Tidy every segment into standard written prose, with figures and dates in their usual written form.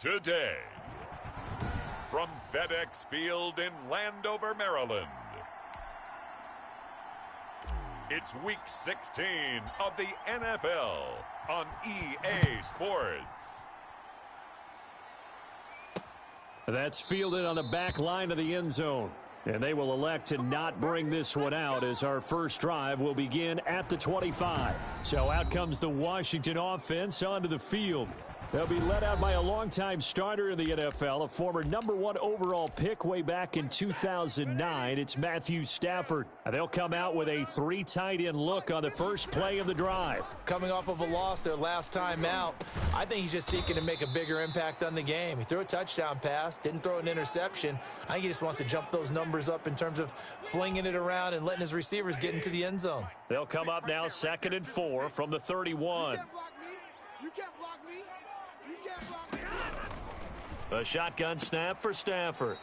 today. From FedEx Field in Landover, Maryland, it's Week 16 of the NFL on EA Sports. That's fielded on the back line of the end zone. And they will elect to not bring this one out as our first drive will begin at the 25. So out comes the Washington offense onto the field. They'll be led out by a longtime starter in the NFL, a former #1 overall pick way back in 2009. It's Matthew Stafford. They'll come out with a 3 tight end look on the first play of the drive. Coming off of a loss their last time out, I think he's just seeking to make a bigger impact on the game. He threw a touchdown pass, didn't throw an interception. I think he just wants to jump those numbers up in terms of flinging it around and letting his receivers get into the end zone. They'll come up now 2nd and 4 from the 31. You can't block me. You can't block me. A shotgun snap for Stafford.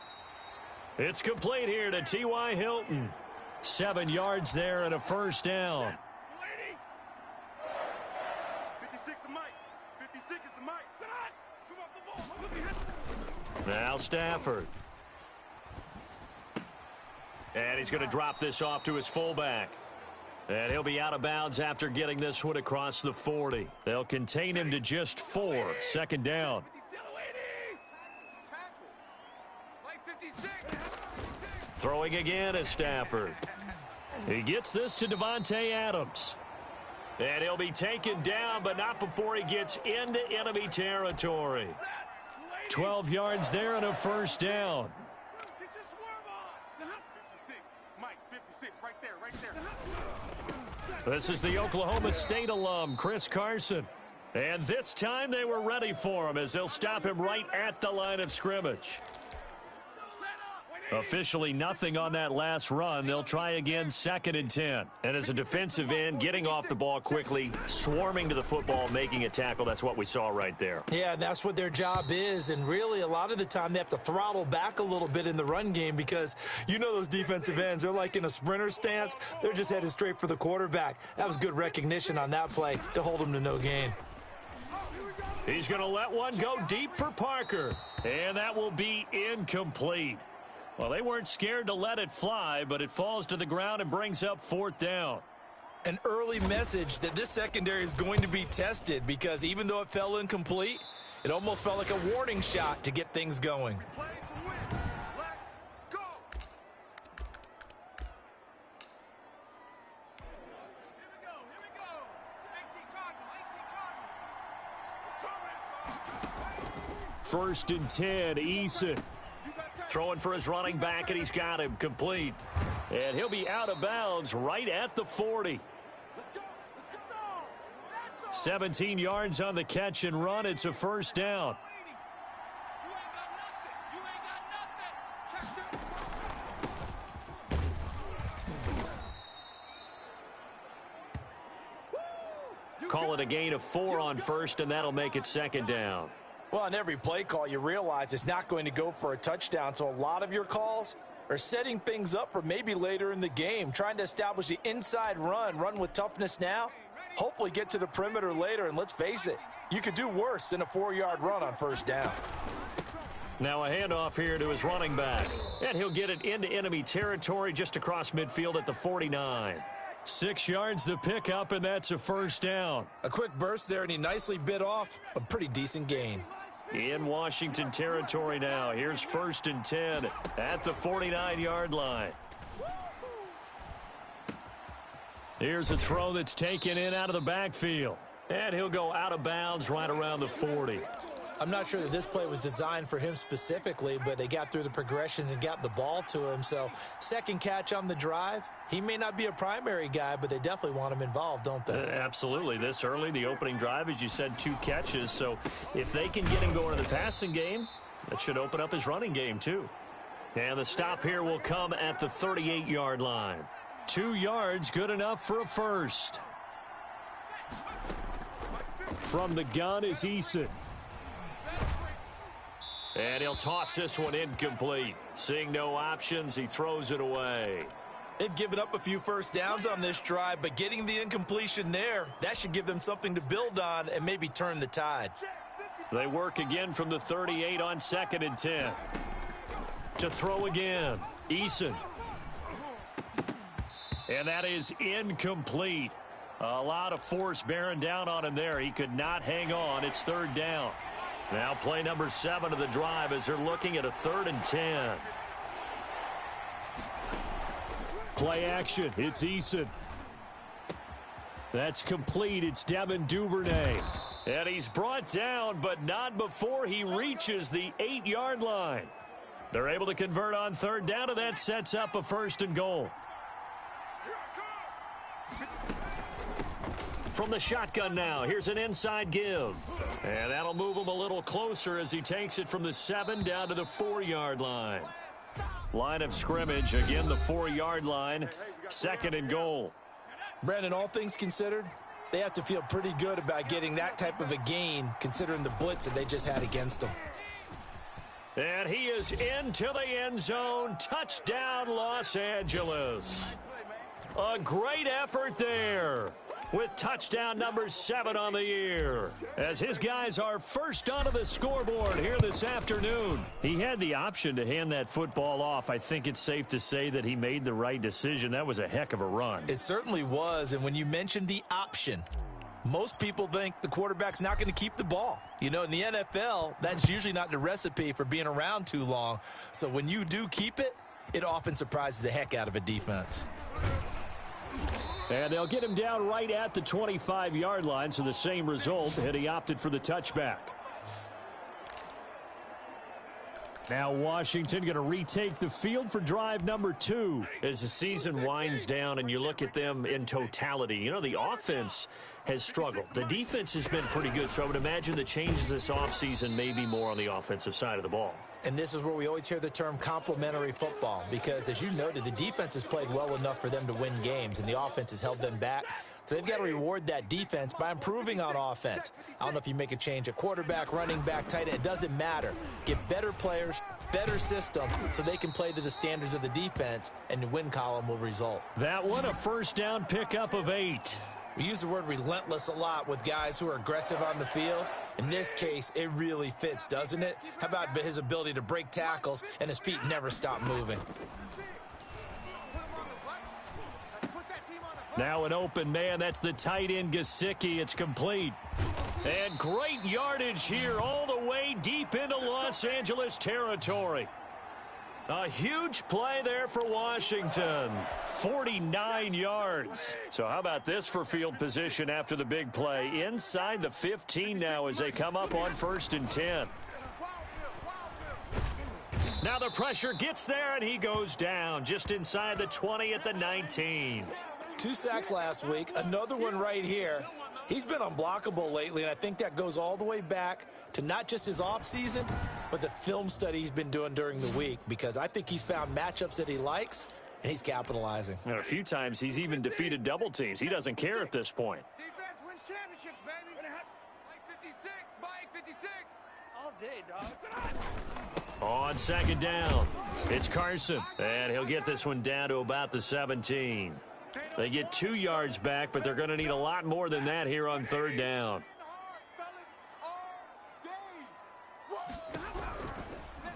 It's complete here to T.Y. Hilton. 7 yards there and a first down. 56 is Mike. 56 is the Mike. Come off the ball. Now Stafford. And he's going to drop this off to his fullback. And he'll be out of bounds after getting this one across the 40. They'll contain him to just 4. 2nd down. Throwing again is Stafford. He gets this to Devontae Adams. And he'll be taken down, but not before he gets into enemy territory. 12 yards there and a first down. Get your swerve on. 56. Mike, 56. Right there, right there. This is the Oklahoma State alum, Chris Carson. And this time they were ready for him as they'll stop him right at the line of scrimmage. Officially nothing on that last run. They'll try again 2nd and 10. And as a defensive end, getting off the ball quickly, swarming to the football, making a tackle. That's what we saw right there. Yeah, that's what their job is. And really, a lot of the time, they have to throttle back a little bit in the run game because you know those defensive ends, they're like in a sprinter stance. They're just headed straight for the quarterback. That was good recognition on that play to hold them to no gain. He's going to let one go deep for Parker. And that will be incomplete. Well, they weren't scared to let it fly, but it falls to the ground and brings up 4th down. An early message that this secondary is going to be tested because even though it fell incomplete, it almost felt like a warning shot to get things going. Play to win. Let's go. Here we go. 1st and 10, Eason. Throwing for his running back, and he's got him complete. And he'll be out of bounds right at the 40. 17 yards on the catch and run. It's a first down. Call it a gain of 4 on first, and that'll make it 2nd down. Well, on every play call, you realize it's not going to go for a touchdown. So a lot of your calls are setting things up for maybe later in the game, trying to establish the inside run with toughness now, hopefully get to the perimeter later. And let's face it, you could do worse than a 4-yard run on first down. Now a handoff here to his running back. And he'll get it into enemy territory just across midfield at the 49. 6 yards the pickup, and that's a first down. A quick burst there, and he nicely bit off a pretty decent gain. In Washington territory now. Here's 1st and 10 at the 49-yard line. Here's a throw that's taken in out of the backfield. And he'll go out of bounds right around the 40. I'm not sure that this play was designed for him specifically, but they got through the progressions and got the ball to him. So, second catch on the drive. He may not be a primary guy, but they definitely want him involved, don't they? Absolutely. This early, the opening drive, as you said, 2 catches. So, if they can get him going in the passing game, that should open up his running game, too. And the stop here will come at the 38-yard line. 2 yards, good enough for a first. From the gun is Eason. And he'll toss this one incomplete. Seeing no options, he throws it away. They've given up a few first downs on this drive, but getting the incompletion there, that should give them something to build on and maybe turn the tide. They work again from the 38 on 2nd and 10. To throw again, Eason. And that is incomplete. A lot of force bearing down on him there. He could not hang on. It's 3rd down. Now play number 7 of the drive as they're looking at a 3rd and 10. Play action. It's Eason. That's complete. It's Devin Duvernay. And he's brought down, but not before he reaches the 8-yard line. They're able to convert on 3rd down, and that sets up a 1st and goal. From the shotgun now, here's an inside give. And that'll move him a little closer as he takes it from the 7 down to the 4-yard line. Line of scrimmage, again the 4-yard line, 2nd and goal. Brandon, all things considered, they have to feel pretty good about getting that type of a gain considering the blitz that they just had against them. And he is into the end zone. Touchdown, Los Angeles. A great effort there with touchdown number 7 on the year, as his guys are first onto the scoreboard here this afternoon. He had the option to hand that football off. I think it's safe to say that he made the right decision. That was a heck of a run. It certainly was, and when you mentioned the option, most people think the quarterback's not going to keep the ball. You know, in the NFL, that's usually not the recipe for being around too long. So when you do keep it, it often surprises the heck out of a defense. And they'll get him down right at the 25-yard line, so the same result, and he opted for the touchback. Now Washington going to retake the field for drive number 2. As the season winds down and you look at them in totality, you know, the offense has struggled. The defense has been pretty good, so I would imagine the changes this offseason may be more on the offensive side of the ball. And this is where we always hear the term complementary football, because as you noted, the defense has played well enough for them to win games, and the offense has held them back. So they've got to reward that defense by improving on offense. I don't know if you make a change at quarterback, running back, tight end. It doesn't matter. Get better players, better system, so they can play to the standards of the defense, and the win column will result. That one, a first down pickup of 8. We use the word relentless a lot with guys who are aggressive on the field. In this case, it really fits, doesn't it? How about his ability to break tackles and his feet never stop moving? Now an open man. That's the tight end, Gesicki. It's complete. And great yardage here all the way deep into Los Angeles territory. A huge play there for Washington. 49 yards. So how about this for field position after the big play? Inside the 15 now as they come up on 1st and 10. Now the pressure gets there, and he goes down just inside the 20 at the 19. 2 sacks last week, another one right here. He's been unblockable lately, and I think that goes all the way back to not just his offseason, but the film study he's been doing during the week, because I think he's found matchups that he likes, and he's capitalizing. And a few times he's even defeated double teams. He doesn't care at this point. Defense wins championships, baby. Mike 56, Mike 56. All day, dog. On 2nd down, it's Carson, and he'll get this one down to about the 17. They get 2 yards back, but they're going to need a lot more than that here on 3rd down.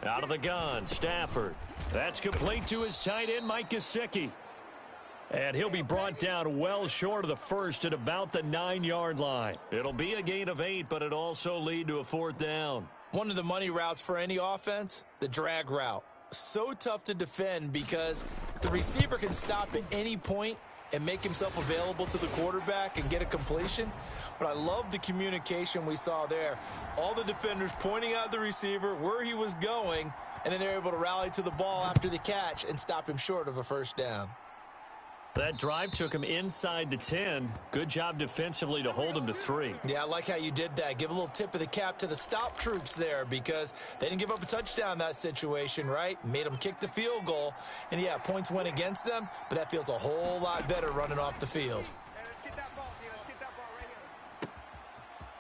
Out of the gun, Stafford. That's complete to his tight end, Mike Gesicki. And he'll be brought down well short of the 1st at about the 9-yard line. It'll be a gain of 8, but it'll also lead to a 4th down. One of the money routes for any offense, the drag route. So tough to defend because the receiver can stop at any point and make himself available to the quarterback and get a completion. But I love the communication we saw there. All the defenders pointing out the receiver, where he was going, and then they're able to rally to the ball after the catch and stop him short of a 1st down. That drive took him inside the 10. Good job defensively to hold him to 3. Yeah, I like how you did that. Give a little tip of the cap to the stop troops there, because they didn't give up a touchdown in that situation, right? Made them kick the field goal. And, yeah, points went against them, but that feels a whole lot better running off the field.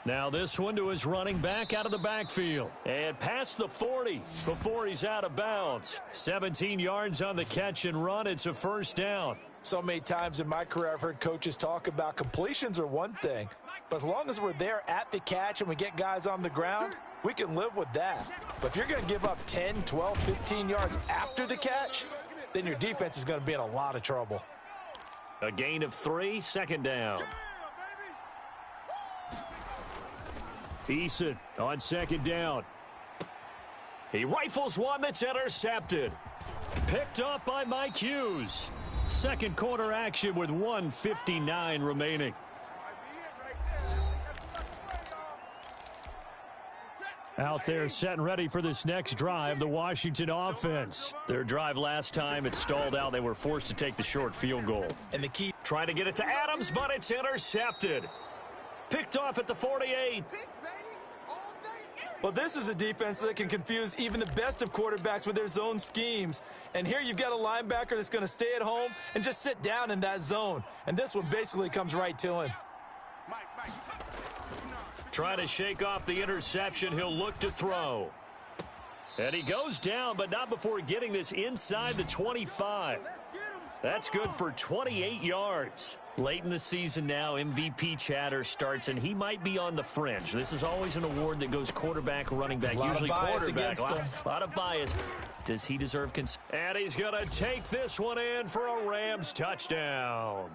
Now this one to his running back out of the backfield. And past the 40 before he's out of bounds. 17 yards on the catch and run. It's a 1st down. So many times in my career I've heard coaches talk about completions are one thing, but as long as we're there at the catch and we get guys on the ground, we can live with that. But if you're going to give up 10, 12, 15 yards after the catch, then your defense is going to be in a lot of trouble. A gain of 3, second down. Eason on second down. He rifles one that's intercepted. Picked up by Mike Hughes. Second quarter action with 1:59 remaining. Out there set and ready for this next drive, the Washington offense. Their drive last time, it stalled out. They were forced to take the short field goal. And the key, trying to get it to Adams, but it's intercepted. Picked off at the 48. well, this is a defense that can confuse even the best of quarterbacks with their zone schemes. And here you've got a linebacker that's going to stay at home and just sit down in that zone. And this one basically comes right to him. Trying to shake off the interception. He'll look to throw. And he goes down, but not before getting this inside the 25. That's good for 28 yards. Late in the season now, MVP chatter starts, and he might be on the fringe. This is always an award that goes quarterback, running back, usually quarterback. A lot of bias. Does he deserve And he's going to take this one in for a Rams touchdown.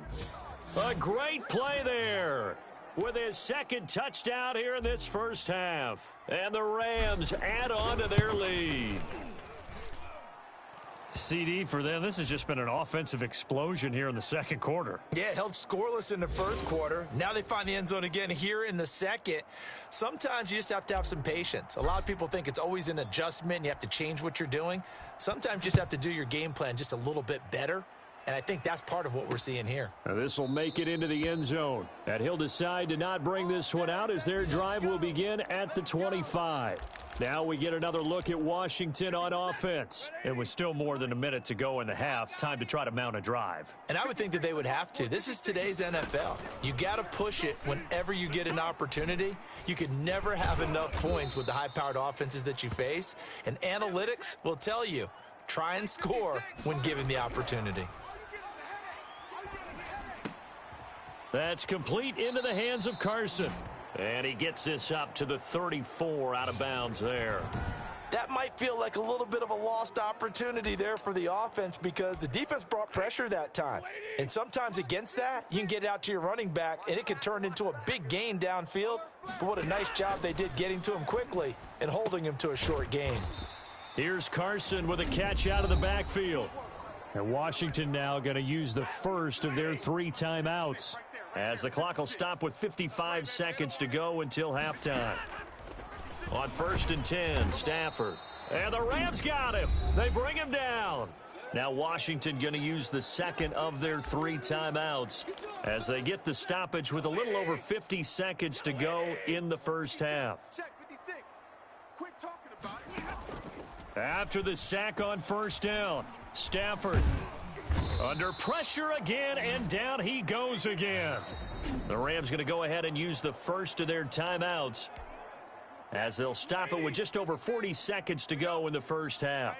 A great play there with his second touchdown here in this first half. And the Rams add on to their lead. CD for them, this has just been an offensive explosion here in the second quarter. Yeah, held scoreless in the first quarter. Now they find the end zone again here in the second. Sometimes you just have to have some patience. A lot of people think it's always an adjustment and you have to change what you're doing. Sometimes you just have to do your game plan just a little bit better. And I think that's part of what we're seeing here. Now this will make it into the end zone. And he'll decide to not bring this one out as their drive will begin at the 25. Now we get another look at Washington on offense. It was still more than a minute to go in the half. Time to try to mount a drive. And I would think that they would have to. This is today's NFL. You got to push it whenever you get an opportunity. You can never have enough points with the high-powered offenses that you face. And analytics will tell you, try and score when given the opportunity. That's complete into the hands of Carson. And he gets this up to the 34 out of bounds there. That might feel like a little bit of a lost opportunity there for the offense because the defense brought pressure that time. And sometimes against that, you can get it out to your running back, and it could turn into a big gain downfield. But what a nice job they did getting to him quickly and holding him to a short gain. Here's Carson with a catch out of the backfield. And Washington now going to use the first of their 3 timeouts, as the clock will stop with 55 seconds to go until halftime. On 1st and 10, Stafford. And the Rams got him. They bring him down. Now Washington going to use the second of their 3 timeouts as they get the stoppage with a little over 50 seconds to go in the first half. After the sack on 1st down, Stafford under pressure again, and down he goes again. The Rams going to go ahead and use the first of their timeouts as they'll stop it with just over 40 seconds to go in the first half.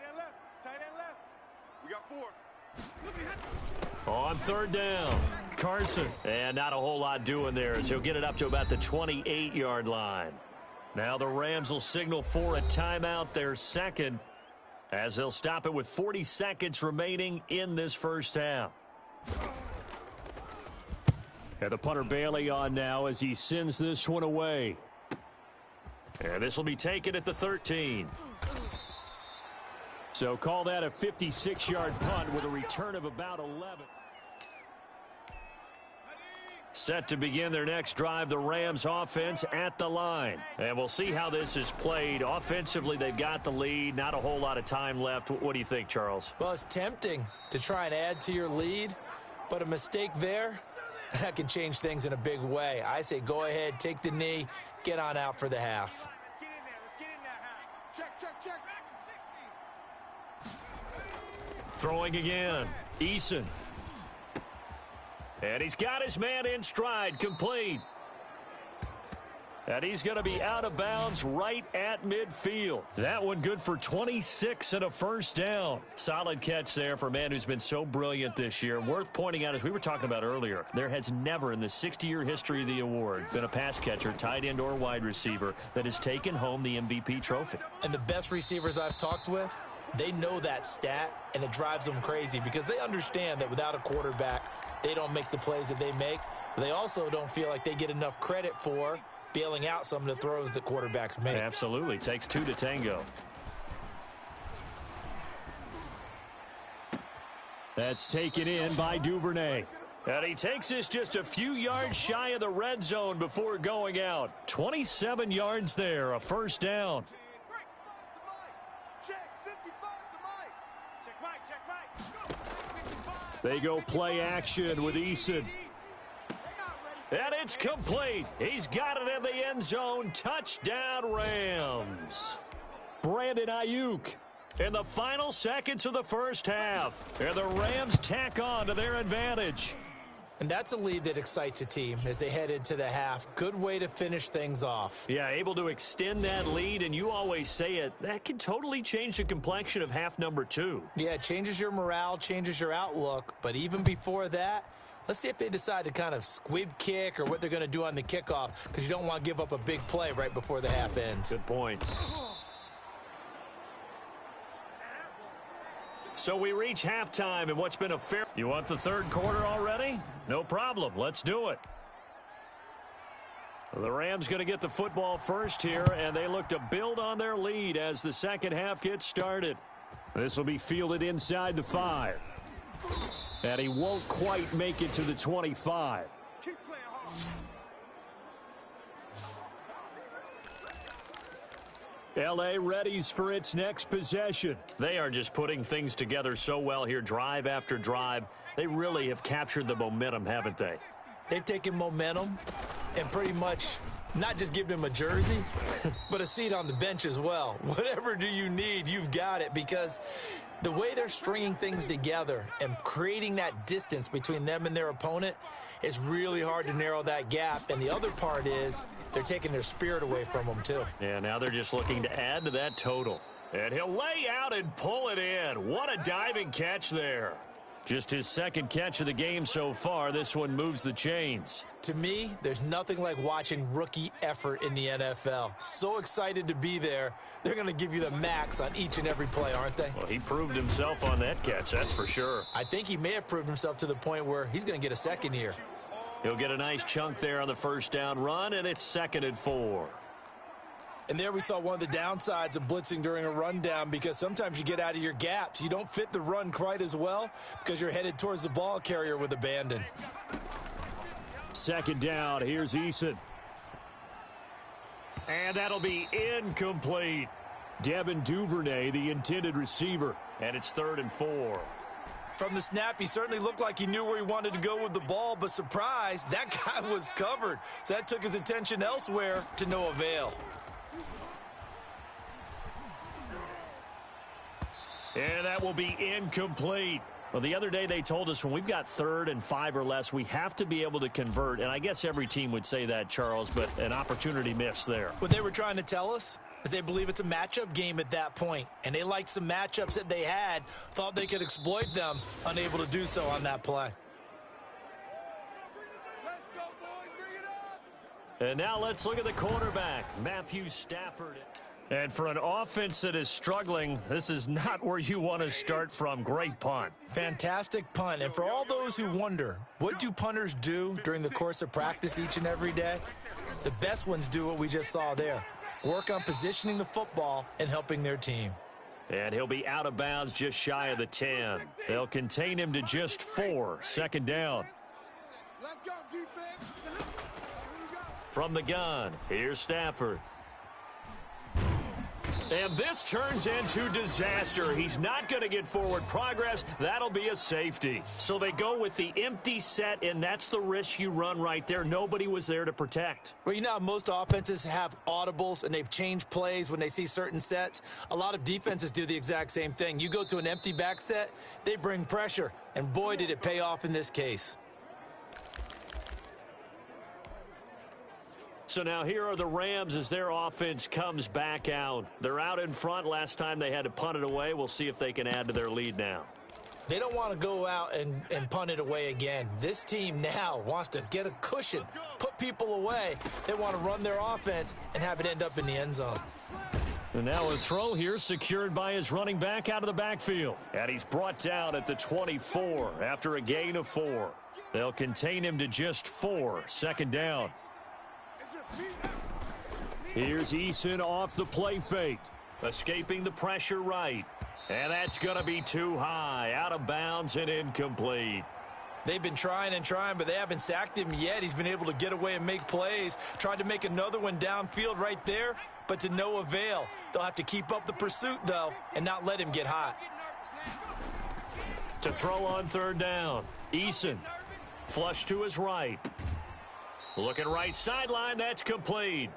We got 4. On 3rd down, Carson. And not a whole lot doing there as he'll get it up to about the 28-yard line. Now the Rams will signal for a timeout, their second, as they'll stop it with 40 seconds remaining in this first half. And the punter Bailey on now as he sends this one away. And this will be taken at the 13. So call that a 56-yard punt with a return of about 11. Set to begin their next drive, the Rams offense at the line. And we'll see how this is played. Offensively, they've got the lead. Not a whole lot of time left. What do you think, Charles? Well, it's tempting to try and add to your lead, but a mistake there, that can change things in a big way. I say go ahead, take the knee, get on out for the half. Let's get in there. Let's get in there. Check. Throwing again, Eason. And he's got his man in stride, complete. And he's going to be out of bounds right at midfield. That one good for 26 and a first down. Solid catch there for a man who's been so brilliant this year. Worth pointing out, as we were talking about earlier, there has never in the 60-year history of the award been a pass catcher, tight end, or wide receiver that has taken home the MVP trophy. And the best receivers I've talked with, they know that stat, and it drives them crazy because they understand that without a quarterback, they don't make the plays that they make. They also don't feel like they get enough credit for bailing out some of the throws that quarterbacks make. Absolutely. Takes two to tango. That's taken in by Duvernay. And he takes this just a few yards shy of the red zone before going out. 27 yards there, a first down. They go play action with Eason. And it's complete. He's got it in the end zone. Touchdown, Rams. Brandon Ayuk in the final seconds of the first half. And the Rams tack on to their advantage. And that's a lead that excites a team as they head into the half. Good way to finish things off. Yeah, able to extend that lead, and you always say it, that can totally change the complexion of half number 2. Yeah, it changes your morale, changes your outlook. But even before that, let's see if they decide to kind of squib kick or what they're going to do on the kickoff, because you don't want to give up a big play right before the half ends. Good point. So we reach halftime in what's been a fair... You want the third quarter already? No problem. Let's do it. The Rams going to get the football first here, and they look to build on their lead as the second half gets started. This will be fielded inside the 5. And he won't quite make it to the 25. L.A. readies for its next possession. They are just putting things together so well here, drive after drive. They really have captured the momentum, haven't they? They've taken momentum and pretty much not just given him a jersey, but a seat on the bench as well. Whatever do you need, you've got it, because the way they're stringing things together and creating that distance between them and their opponent is really hard to narrow that gap. And the other part is they're taking their spirit away from them, too. Yeah, now they're just looking to add to that total. And he'll lay out and pull it in. What a diving catch there. Just his second catch of the game so far. This one moves the chains. To me, there's nothing like watching rookie effort in the NFL. So excited to be there. They're going to give you the max on each and every play, aren't they? Well, he proved himself on that catch, that's for sure. I think he may have proved himself to the point where he's going to get a second here. He'll get a nice chunk there on the first down run, and it's 2nd and 4. And there we saw one of the downsides of blitzing during a rundown, because sometimes you get out of your gaps. You don't fit the run quite as well because you're headed towards the ball carrier with abandon. 2nd down. Here's Eason. And that'll be incomplete. Devin Duvernay, the intended receiver. And it's 3rd and 4. From the snap, he certainly looked like he knew where he wanted to go with the ball, but surprise, that guy was covered. So that took his attention elsewhere to no avail. And that will be incomplete. Well, the other day they told us when we've got 3rd and 5 or less, we have to be able to convert. And I guess every team would say that, Charles, but an opportunity missed there. What they were trying to tell us is they believe it's a matchup game at that point. And they liked some matchups that they had, thought they could exploit them, unable to do so on that play. Let's go, boys. Bring it up. And now let's look at the quarterback, Matthew Stafford. And for an offense that is struggling, this is not where you want to start from. Great punt. Fantastic punt. And for all those who wonder, what do punters do during the course of practice each and every day? The best ones do what we just saw there. Work on positioning the football and helping their team. And he'll be out of bounds just shy of the 10. They'll contain him to just 4. 2nd down. Let's go, defense. Here we go. From the gun, here's Stafford. And this turns into disaster. He's not going to get forward progress. That'll be a safety. So they go with the empty set, and that's the risk you run right there. Nobody was there to protect. Well, you know how most offenses have audibles and they've changed plays when they see certain sets? A lot of defenses do the exact same thing. You go to an empty back set, they bring pressure. And boy, did it pay off in this case. So now here are the Rams as their offense comes back out. They're out in front. Last time they had to punt it away. We'll see if they can add to their lead now. They don't want to go out and punt it away again. This team now wants to get a cushion, put people away. They want to run their offense and have it end up in the end zone. And now a throw here secured by his running back out of the backfield. And he's brought down at the 24 after a gain of 4. They'll contain him to just 4. Second down. Here's Eason off the play fake. Escaping the pressure right. And that's going to be too high. Out of bounds and incomplete. They've been trying and trying, but they haven't sacked him yet. He's been able to get away and make plays. Tried to make another one downfield right there, but to no avail. They'll have to keep up the pursuit, though, and not let him get hot. To throw on third down. Eason. Flush to his right. Looking right sideline. That's complete.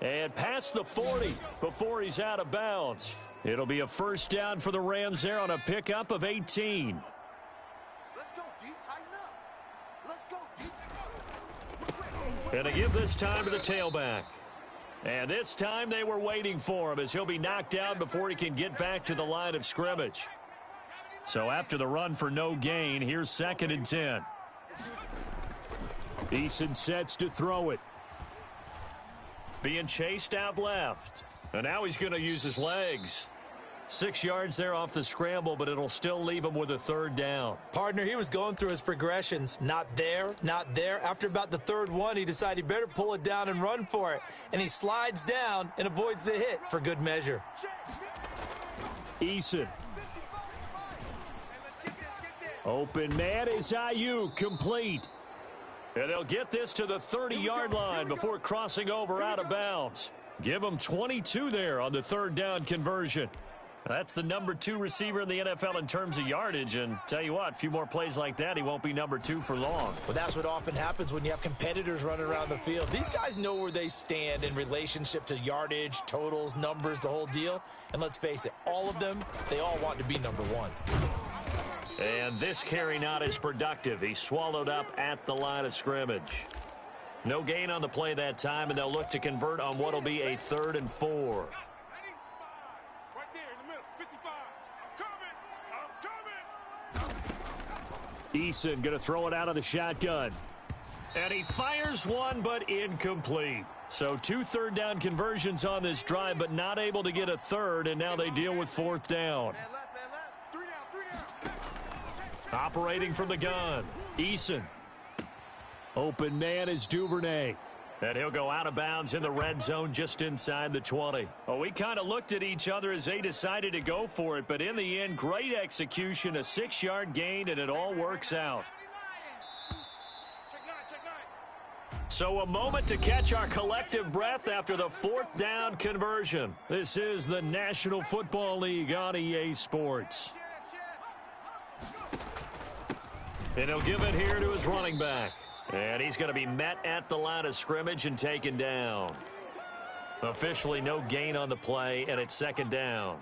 And past the 40 before he's out of bounds. It'll be a first down for the Rams there on a pickup of 18. Let's go deep, tighten up. Let's go deep. And to give this time to the tailback. And this time they were waiting for him as he'll be knocked down before he can get back to the line of scrimmage. So after the run for no gain, here's 2nd and 10. Eason sets to throw it. Being chased out left. And now he's going to use his legs. 6 yards there off the scramble, but it'll still leave him with a third down. Partner, he was going through his progressions. Not there, not there. After about the third one, he decided he better pull it down and run for it. And he slides down and avoids the hit for good measure. Eason. Open man is Ayuk, complete. And they'll get this to the 30-yard line before crossing over out of bounds. Give him 22 there on the third down conversion. That's the number 2 receiver in the NFL in terms of yardage. And tell you what, a few more plays like that, he won't be number 2 for long. Well, that's what often happens when you have competitors running around the field. These guys know where they stand in relationship to yardage, totals, numbers, the whole deal. And let's face it, all of them, they all want to be number 1. And this carry not as productive. He's swallowed up at the line of scrimmage. No gain on the play that time, and they'll look to convert on what will be a 3rd and 4. Right there in the middle, 55. I'm coming. Eason going to throw it out of the shotgun. And he fires one, but incomplete. So 2 third down conversions on this drive, but not able to get a third, and now they deal with 4th down. Man left. 3 down. Operating from the gun, Eason. Open man is Duvernay. And he'll go out of bounds in the red zone just inside the 20. Well, we kind of looked at each other as they decided to go for it, but in the end, great execution, a 6-yard gain, and it all works out. So a moment to catch our collective breath after the 4th down conversion. This is the National Football League on EA Sports. And he'll give it here to his running back. And he's going to be met at the line of scrimmage and taken down. Officially no gain on the play, and it's 2nd down.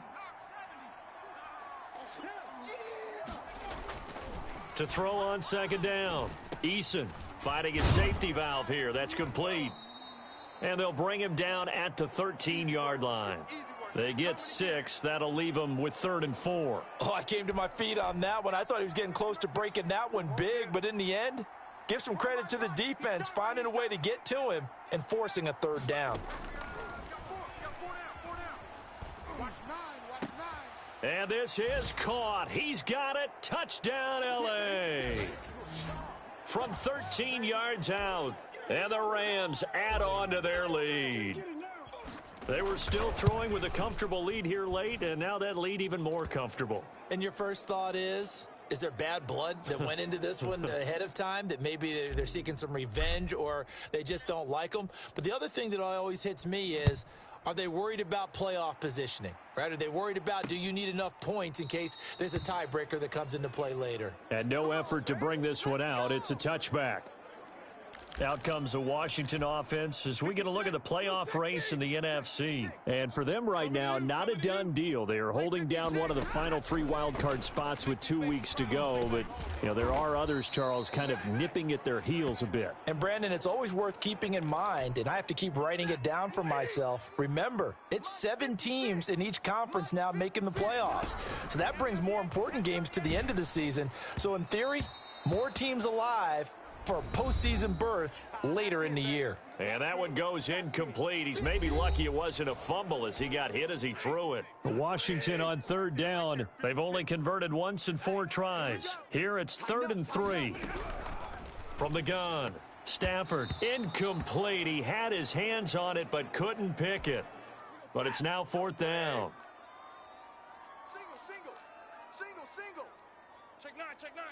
To throw on 2nd down, Eason finding his safety valve here. That's complete. And they'll bring him down at the 13-yard line. They get 6. That'll leave them with 3rd and 4. Oh, I came to my feet on that one. I thought he was getting close to breaking that one big, but in the end, give some credit to the defense, finding a way to get to him and forcing a 3rd down. And this is caught. He's got it. Touchdown, L.A. From 13 yards out. And the Rams add on to their lead. They were still throwing with a comfortable lead here late, and now that lead even more comfortable. And your first thought is there bad blood that went into this one ahead of time, that maybe they're seeking some revenge or they just don't like them? But the other thing that always hits me is, are they worried about playoff positioning, right? Are they worried about, do you need enough points in case there's a tiebreaker that comes into play later? And no effort to bring this one out. It's a touchback. Out comes the Washington offense as we get a look at the playoff race in the NFC. And for them right now, not a done deal. They are holding down one of the final 3 wildcard spots with 2 weeks to go. But, there are others, Charles, kind of nipping at their heels a bit. And, Brandon, it's always worth keeping in mind, and I have to keep writing it down for myself. Remember, it's 7 teams in each conference now making the playoffs. So that brings more important games to the end of the season. So, in theory, more teams alive for a postseason berth later in the year. And that one goes incomplete. He's maybe lucky it wasn't a fumble as he got hit as he threw it. Washington on 3rd down. They've only converted once in 4 tries. Here it's 3rd and 3. From the gun, Stafford, incomplete. He had his hands on it but couldn't pick it. But it's now 4th down. Single. Check 9. Check 9.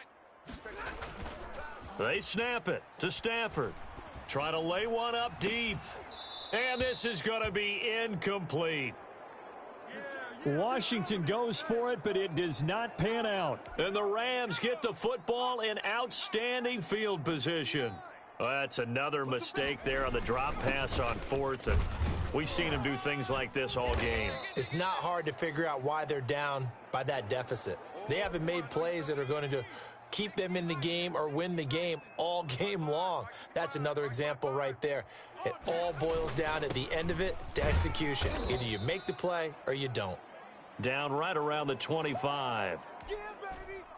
They snap it to Stafford. Try to lay one up deep. And this is going to be incomplete. Washington goes for it, but it does not pan out. And the Rams get the football in outstanding field position. Well, that's another mistake there on the drop pass on 4th. And we've seen them do things like this all game. It's not hard to figure out why they're down by that deficit. They haven't made plays that are going to keep them in the game or win the game all game long. That's another example right there. It all boils down at the end of it to execution. Either you make the play or you don't. Down right around the 25.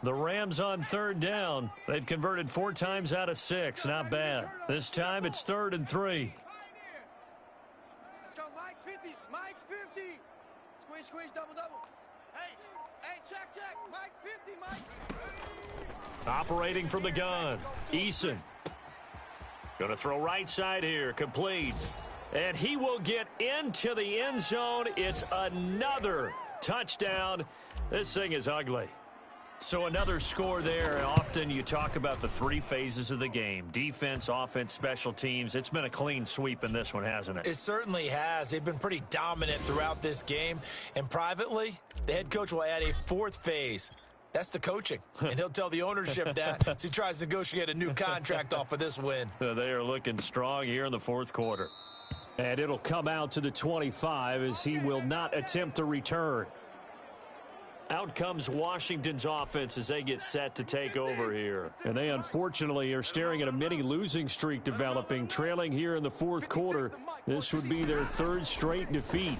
The Rams on 3rd down. They've converted 4 times out of 6. Not bad. This time it's 3rd and 3. Let's go, Mike 50. Mike 50. Squeeze, double. Hey, check. Mike 50, Mike. Operating from the gun, Eason. Going to throw right side here, complete. And he will get into the end zone. It's another touchdown. This thing is ugly. So another score there, and often you talk about the 3 phases of the game. Defense, offense, special teams. It's been a clean sweep in this one, hasn't it? It certainly has. They've been pretty dominant throughout this game. And privately, the head coach will add a 4th phase. That's the coaching. And he'll tell the ownership that as he tries to negotiate a new contract off of this win. They are looking strong here in the 4th quarter. And it'll come out to the 25 as he will not attempt to return. Out comes Washington's offense as they get set to take over here. And they unfortunately are staring at a mini losing streak developing, trailing here in the 4th quarter. This would be their 3rd straight defeat.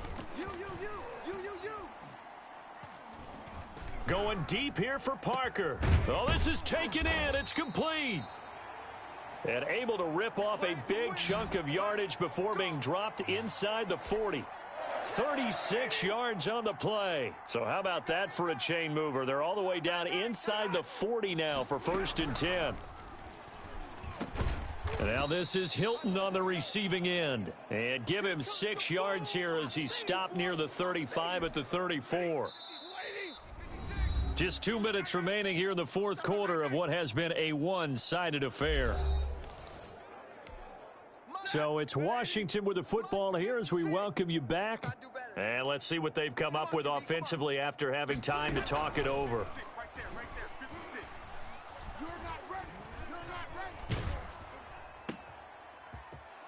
Going deep here for Parker. Oh, this is taken in. It's complete. And able to rip off a big chunk of yardage before being dropped inside the 40. 36 yards on the play. So how about that for a chain mover? They're all the way down inside the 40 now for 1st and 10. And now this is Hilton on the receiving end. And give him 6 yards here as he stopped near the 35 at the 34. Just 2 minutes remaining here in the 4th quarter of what has been a one-sided affair. So it's Washington with the football here as we welcome you back. And let's see what they've come up with offensively after having time to talk it over.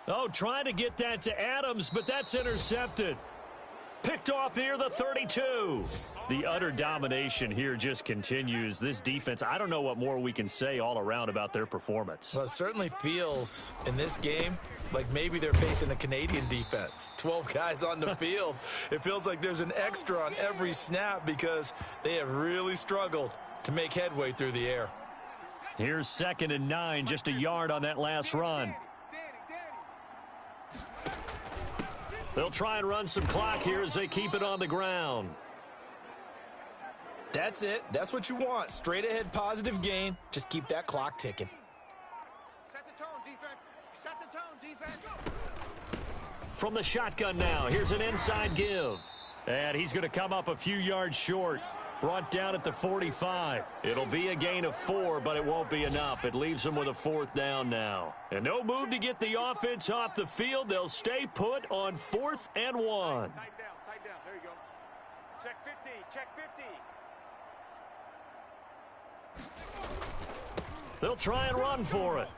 Oh, trying to get that to Adams, but that's intercepted. Picked off near the 32. The utter domination here just continues. This defense, I don't know what more we can say all around about their performance. Well, it certainly feels in this game like maybe they're facing a Canadian defense. 12 guys on the field. It feels like there's an extra on every snap because they have really struggled to make headway through the air. Here's 2nd and 9, just a yard on that last run. They'll try and run some clock here as they keep it on the ground. That's it. That's what you want. Straight ahead positive gain. Just keep that clock ticking. Set the tone, defense. Set the tone, defense. From the shotgun now, here's an inside give. And he's going to come up a few yards short. Brought down at the 45. It'll be a gain of 4, but it won't be enough. It leaves them with a 4th down now. And no move to get the offense off the field. They'll stay put on 4th and 1. Tight down. There you go. Check 50. Check 50. They'll try and run for it.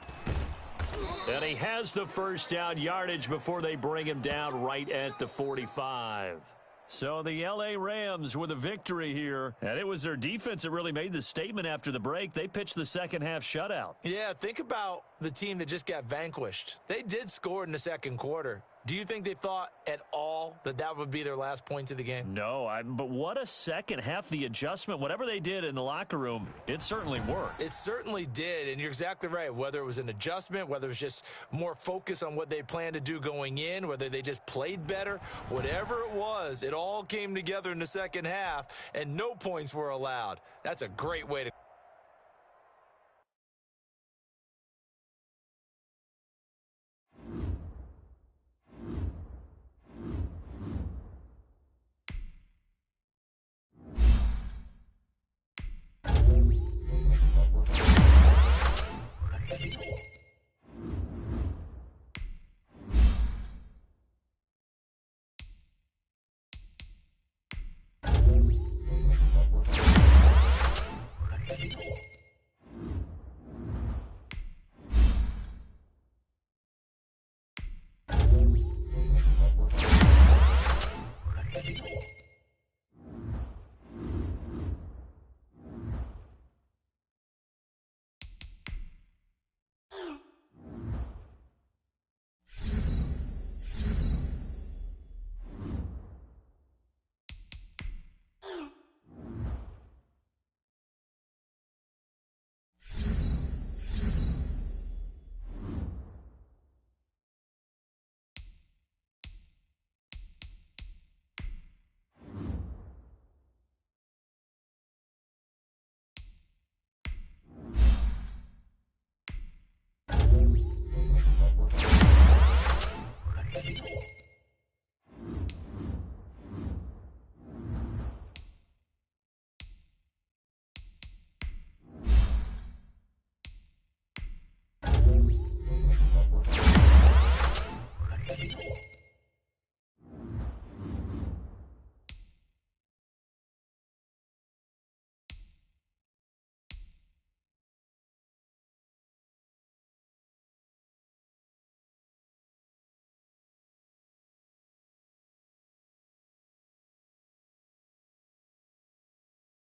And he has the first down yardage before they bring him down right at the 45. So the L.A. Rams with a victory here, and it was their defense that really made the statement after the break. They pitched the second half shutout. Yeah, think about the team that just got vanquished. They did score in the second quarter. Do you think they thought at all that that would be their last points of the game? No, but what a second half. The adjustment, whatever they did in the locker room, it certainly worked. It certainly did, and you're exactly right. Whether it was an adjustment, whether it was just more focus on what they planned to do going in, whether they just played better, whatever it was, it all came together in the second half, and no points were allowed. That's a great way to